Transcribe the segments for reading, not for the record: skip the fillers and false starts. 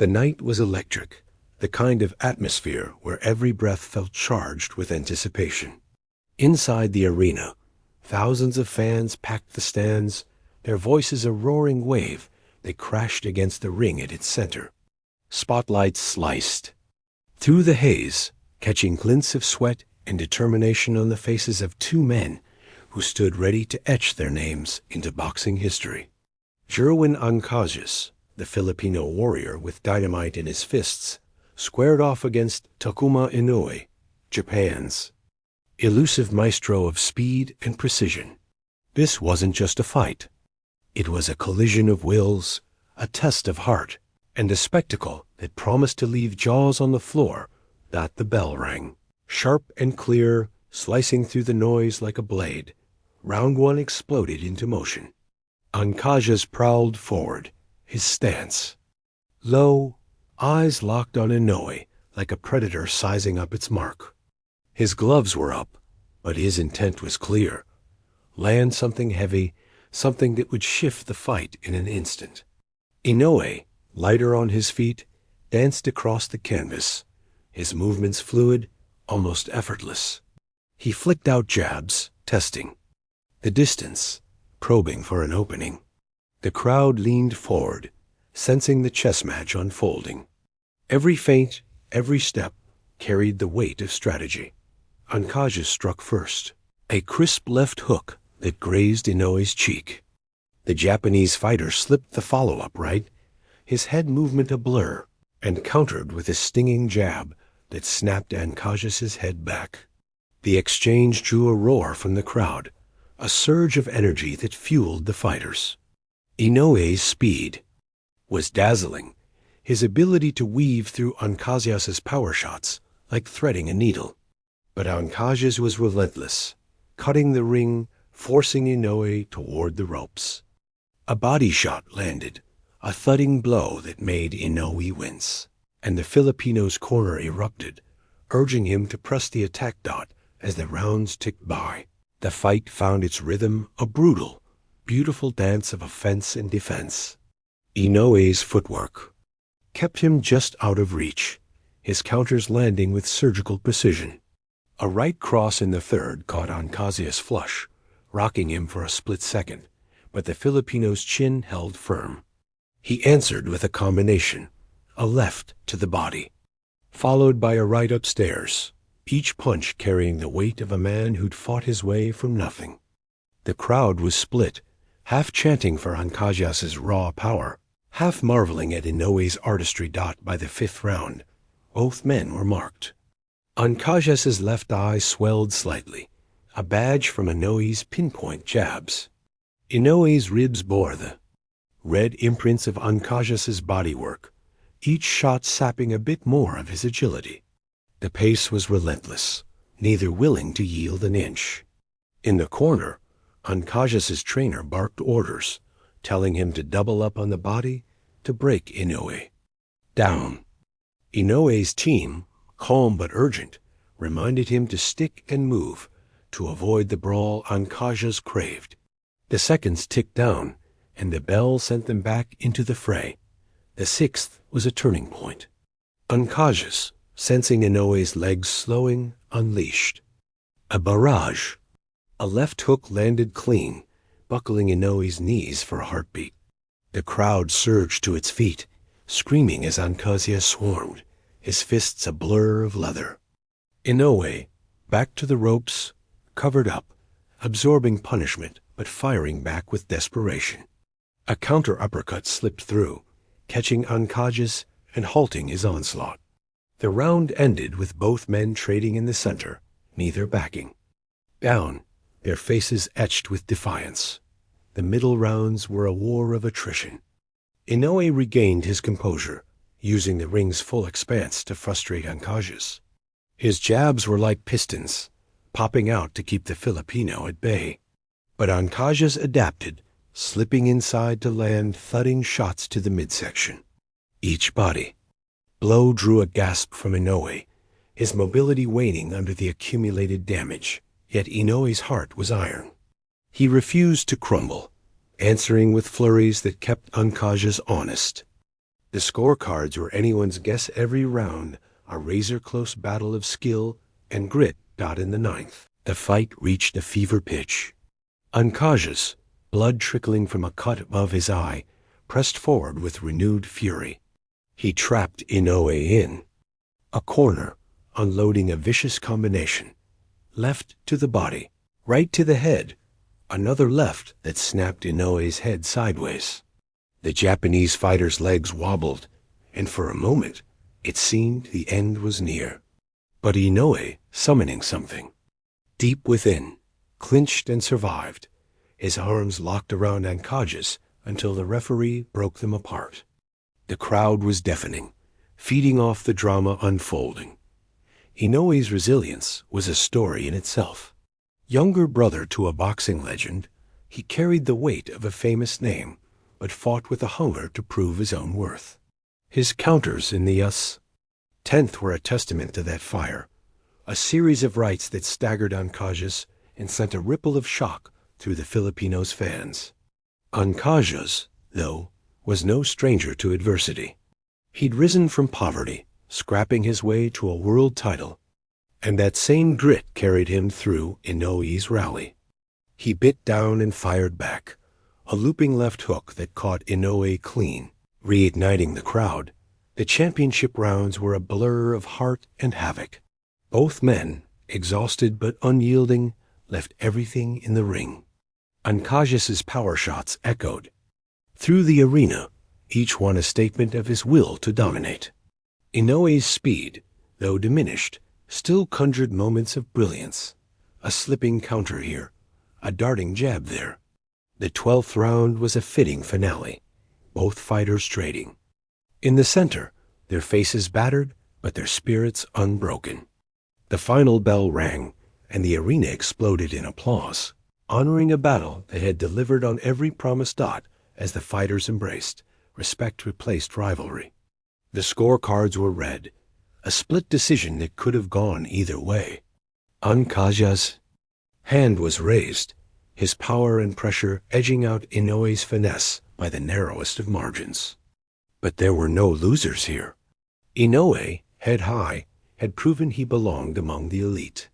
The night was electric, the kind of atmosphere where every breath felt charged with anticipation. Inside the arena, thousands of fans packed the stands, their voices a roaring wave that crashed against the ring at its center. Spotlights sliced through the haze, catching glints of sweat and determination on the faces of two men who stood ready to etch their names into boxing history. JERWIN ANCAJAS, the Filipino warrior with dynamite in his fists, squared off against TAKUMA LNOUE, Japan's elusive maestro of speed and precision. This wasn't just a fight. It was a collision of wills, a test of heart, and a spectacle that promised to leave jaws on the floor. That the bell rang. Sharp and clear, slicing through the noise like a blade, round one exploded into motion. ANCAJAS prowled forward, his stance low, eyes locked on LNOUE like a predator sizing up its mark. His gloves were up, but his intent was clear. Land something heavy, something that would shift the fight in an instant. LNOUE, lighter on his feet, danced across the canvas, his movements fluid, almost effortless. He flicked out jabs, testing the distance, probing for an opening. The crowd leaned forward, sensing the chess match unfolding. Every feint, every step, carried the weight of strategy. ANCAJAS struck first, a crisp left hook that grazed LNOUE's cheek. The Japanese fighter slipped the follow-up right, his head movement a blur, and countered with a stinging jab that snapped ANCAJAS's head back. The exchange drew a roar from the crowd, a surge of energy that fueled the fighters. LNOUE's speed was dazzling, his ability to weave through ANCAJAS's power shots like threading a needle. But ANCAJAS was relentless, cutting the ring, forcing LNOUE toward the ropes. A body shot landed, a thudding blow that made LNOUE wince, and the Filipino's corner erupted, urging him to press the attack dot as the rounds ticked by. The fight found its rhythm, a brutal, beautiful dance of offense and defense. LNOUE's footwork kept him just out of reach, his counters landing with surgical precision. A right cross in the third caught ANCAJAS flush, rocking him for a split second, but the Filipino's chin held firm. He answered with a combination, a left to the body, followed by a right upstairs, each punch carrying the weight of a man who'd fought his way from nothing. The crowd was split, half chanting for ANCAJAS's raw power, half marveling at LNOUE's artistry. By the fifth round, both men were marked. ANCAJAS's left eye swelled slightly, a badge from LNOUE's pinpoint jabs. LNOUE's ribs bore the red imprints of ANCAJAS's bodywork, each shot sapping a bit more of his agility. The pace was relentless, neither willing to yield an inch. In the corner, ANCAJAS's trainer barked orders, telling him to double up on the body, to break LNOUE. Down. LNOUE's team, calm but urgent, reminded him to stick and move, to avoid the brawl ANCAJAS craved. The seconds ticked down, and the bell sent them back into the fray. The sixth was a turning point. ANCAJAS, sensing LNOUE's legs slowing, unleashed a barrage. A left hook landed clean, buckling LNOUE's knees for a heartbeat. The crowd surged to its feet, screaming as ANCAJAS swarmed, his fists a blur of leather. LNOUE, back to the ropes, covered up, absorbing punishment but firing back with desperation. A counter uppercut slipped through, catching ANCAJAS and halting his onslaught. The round ended with both men trading in the center, neither backing. Down, their faces etched with defiance. The middle rounds were a war of attrition. LNOUE regained his composure, using the ring's full expanse to frustrate ANCAJAS. His jabs were like pistons, popping out to keep the Filipino at bay. But ANCAJAS adapted, slipping inside to land thudding shots to the midsection. Each body blow drew a gasp from LNOUE, his mobility waning under the accumulated damage, yet LNOUE's heart was iron. He refused to crumble, answering with flurries that kept ANCAJAS honest. The scorecards were anyone's guess every round, a razor-close battle of skill and grit got in the ninth. The fight reached a fever pitch. ANCAJAS, blood trickling from a cut above his eye, pressed forward with renewed fury. He trapped Inoue in a corner, unloading a vicious combination. Left to the body, right to the head, another left that snapped Inoue's head sideways. The Japanese fighter's legs wobbled, and for a moment it seemed the end was near. But Inoue, summoning something deep within, clinched and survived, his arms locked around ANCAJAS until the referee broke them apart. The crowd was deafening, feeding off the drama unfolding. Inoue's resilience was a story in itself. Younger brother to a boxing legend, he carried the weight of a famous name, but fought with a hunger to prove his own worth. His counters in the tenth were a testament to that fire, a series of rights that staggered ANCAJAS and sent a ripple of shock through the Filipinos' fans. ANCAJAS, though, was no stranger to adversity. He'd risen from poverty, scrapping his way to a world title, and that same grit carried him through Inoue's rally. He bit down and fired back, a looping left hook that caught Inoue clean, reigniting the crowd. The championship rounds were a blur of heart and havoc. Both men, exhausted but unyielding, left everything in the ring. ANCAJAS's power shots echoed through the arena, each one a statement of his will to dominate. Inoue's speed, though diminished, still conjured moments of brilliance. A slipping counter here, a darting jab there. The 12th round was a fitting finale, both fighters trading. In the center, their faces battered, but their spirits unbroken. The final bell rang, and the arena exploded in applause, honoring a battle that had delivered on every promised dot as the fighters embraced. Respect replaced rivalry. The scorecards were read, a split decision that could have gone either way. ANCAJAS' hand was raised, his power and pressure edging out Inoue's finesse by the narrowest of margins. But there were no losers here. Inoue, head high, had proven he belonged among the elite.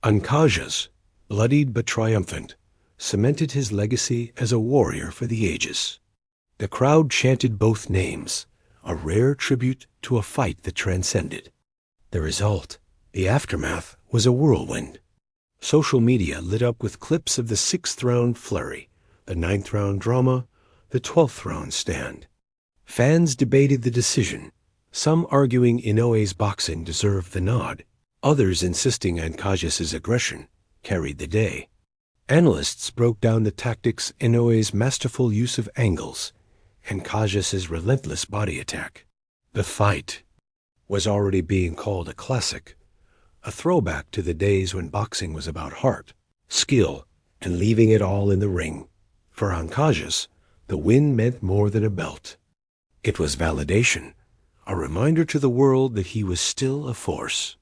ANCAJAS, bloodied but triumphant, cemented his legacy as a warrior for the ages. The crowd chanted both names, a rare tribute to a fight that transcended. The result, the aftermath, was a whirlwind. Social media lit up with clips of the 6th round flurry, the 9th round drama, the 12th round stand. Fans debated the decision, some arguing Inoue's boxing deserved the nod, others insisting ANCAJAS's aggression carried the day. Analysts broke down the tactics, Inoue's masterful use of angles, ANCAJAS's relentless body attack. The fight was already being called a classic, a throwback to the days when boxing was about heart, skill, and leaving it all in the ring. For ANCAJAS, the win meant more than a belt. It was validation, a reminder to the world that he was still a force.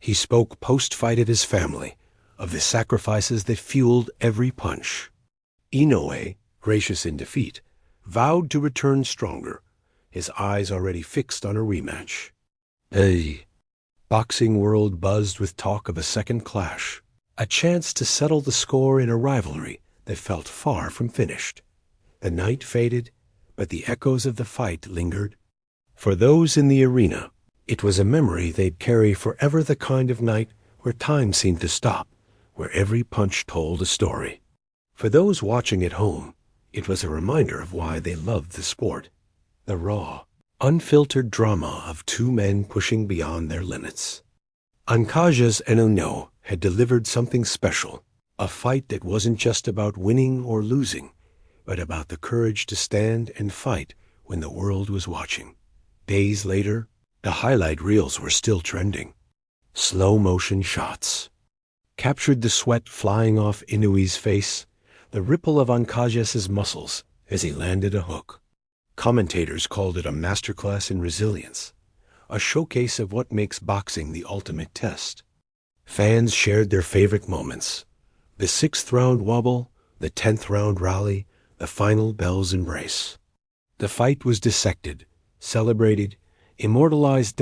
He spoke post-fight of his family, of the sacrifices that fueled every punch. Inoue, gracious in defeat, vowed to return stronger, his eyes already fixed on a rematch. The boxing world buzzed with talk of a second clash, a chance to settle the score in a rivalry that felt far from finished. The night faded, but the echoes of the fight lingered. For those in the arena, it was a memory they'd carry forever, the kind of night where time seemed to stop, where every punch told a story. For those watching at home, it was a reminder of why they loved the sport. The raw, unfiltered drama of two men pushing beyond their limits. ANCAJAS and Inoue had delivered something special, a fight that wasn't just about winning or losing, but about the courage to stand and fight when the world was watching. Days later, the highlight reels were still trending. Slow-motion shots captured the sweat flying off Inoue's face, the ripple of ANCAJAS's muscles as he landed a hook. Commentators called it a masterclass in resilience, a showcase of what makes boxing the ultimate test. Fans shared their favorite moments: the 6th round wobble, the 10th round rally, the final bell's embrace. The fight was dissected, celebrated, immortalized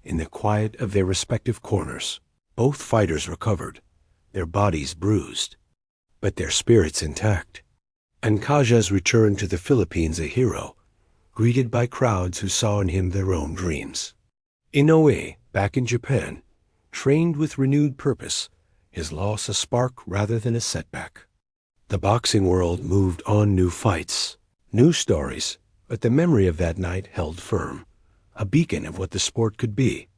in the quiet of their respective corners. Both fighters recovered, their bodies bruised, but their spirits intact. ANCAJAS returned to the Philippines a hero, greeted by crowds who saw in him their own dreams. LNOUE, back in Japan, trained with renewed purpose, his loss a spark rather than a setback. The boxing world moved on, new fights, new stories, but the memory of that night held firm, a beacon of what the sport could be.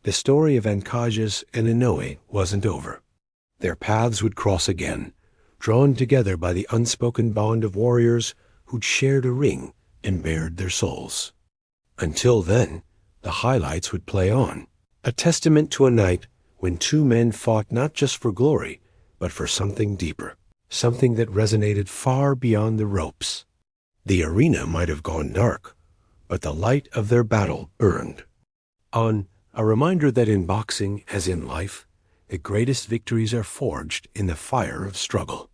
The story of ANCAJAS and LNOUE wasn't over. Their paths would cross again, drawn together by the unspoken bond of warriors who'd shared a ring and bared their souls. Until then, the highlights would play on, a testament to a night when two men fought not just for glory, but for something deeper, something that resonated far beyond the ropes. The arena might have gone dark, but the light of their battle burned on. A reminder that in boxing, as in life, the greatest victories are forged in the fire of struggle.